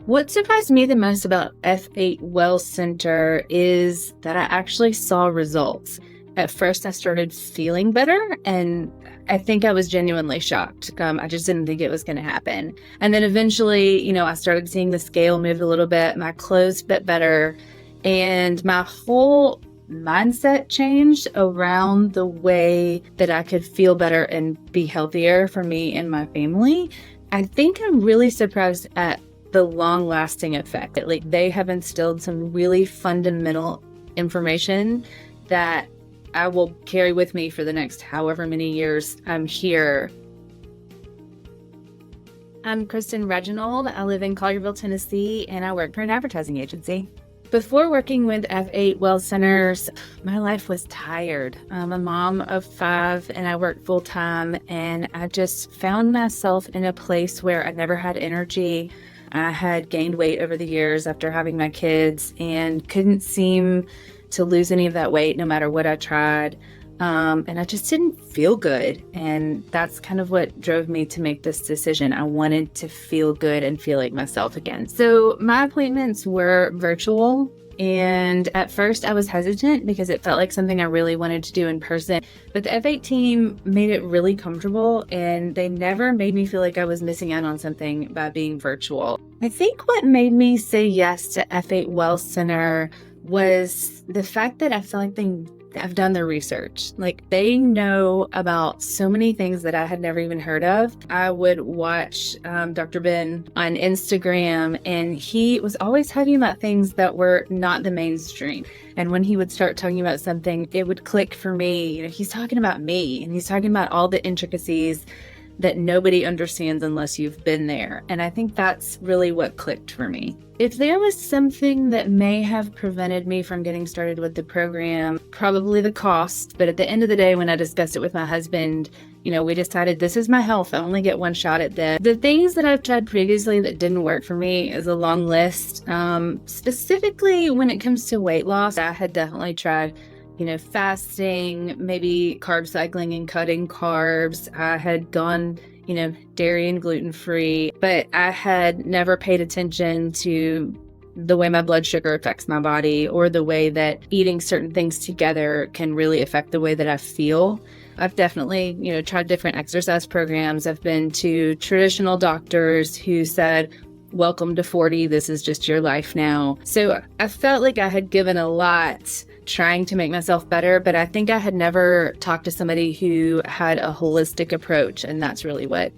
What surprised me the most about F8 Well Center is that I actually saw results. At first, I started feeling better, and I think I was genuinely shocked. I just didn't think it was going to happen. And then eventually, I started seeing the scale move a little bit, my clothes fit better, and my whole mindset changed around the way that I could feel better and be healthier for me and my family. I think I'm really surprised at the long-lasting effect. Like, they have instilled some really fundamental information that I will carry with me for the next however many years I'm here. I'm Kristen Regenold. I live in Collierville, Tennessee, and I work for an advertising agency. Before working with F8 Well Centers, my life was tired. I'm a mom of 5 and I work full time, and I just found myself in a place where I never had energy. I had gained weight over the years after having my kids and couldn't seem to lose any of that weight no matter what I tried. And I just didn't feel good. And that's kind of what drove me to make this decision. I wanted to feel good and feel like myself again. So my appointments were virtual. And at first I was hesitant because it felt like something I really wanted to do in person. But the F8 team made it really comfortable, and they never made me feel like I was missing out on something by being virtual. I think what made me say yes to F8 Well Center was the fact that I feel like I've done their research. Like, they know about so many things that I had never even heard of. I would watch Dr. Ben on Instagram, and he was always talking about things that were not the mainstream. And when he would start talking about something, it would click for me. He's talking about me, and he's talking about all the intricacies that nobody understands unless you've been there. And I think that's really what clicked for me. If there was something that may have prevented me from getting started with the program, probably the cost. But at the end of the day, when I discussed it with my husband, we decided this is my health. I only get one shot at this. The things that I've tried previously that didn't work for me is a long list. Specifically when it comes to weight loss, I had definitely tried fasting, maybe carb cycling and cutting carbs. I had gone, dairy and gluten-free, but I had never paid attention to the way my blood sugar affects my body, or the way that eating certain things together can really affect the way that I feel. I've definitely, tried different exercise programs. I've been to traditional doctors who said, welcome to 40, this is just your life now. So I felt like I had given a lot trying to make myself better, but I think I had never talked to somebody who had a holistic approach, and that's really what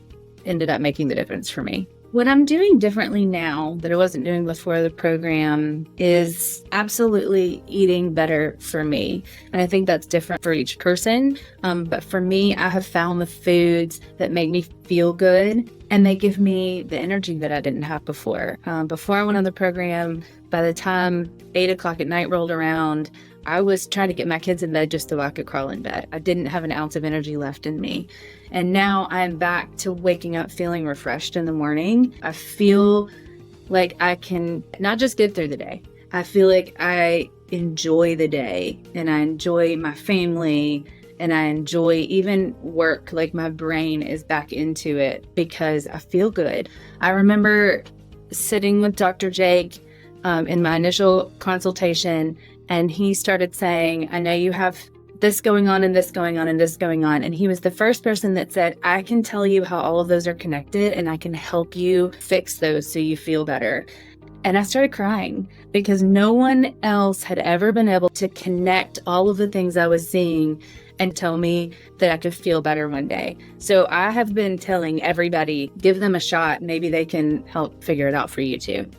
ended up making the difference for me. What I'm doing differently now that I wasn't doing before the program is absolutely eating better for me. And I think that's different for each person. But for me, I have found the foods that make me feel good, and they give me the energy that I didn't have before. Before I went on the program, by the time 8 o'clock at night rolled around, I was trying to get my kids in bed just so I could crawl in bed. I didn't have an ounce of energy left in me. And now I'm back to waking up feeling refreshed in the morning. I feel like I can not just get through the day. I feel like I enjoy the day, and I enjoy my family, and I enjoy even work. Like, my brain is back into it because I feel good. I remember sitting with Dr. Jake in my initial consultation, and he started saying, I know you have this going on and this going on and this going on. And he was the first person that said, I can tell you how all of those are connected, and I can help you fix those so you feel better. And I started crying because no one else had ever been able to connect all of the things I was seeing and tell me that I could feel better one day. So I have been telling everybody, give them a shot. Maybe they can help figure it out for you too.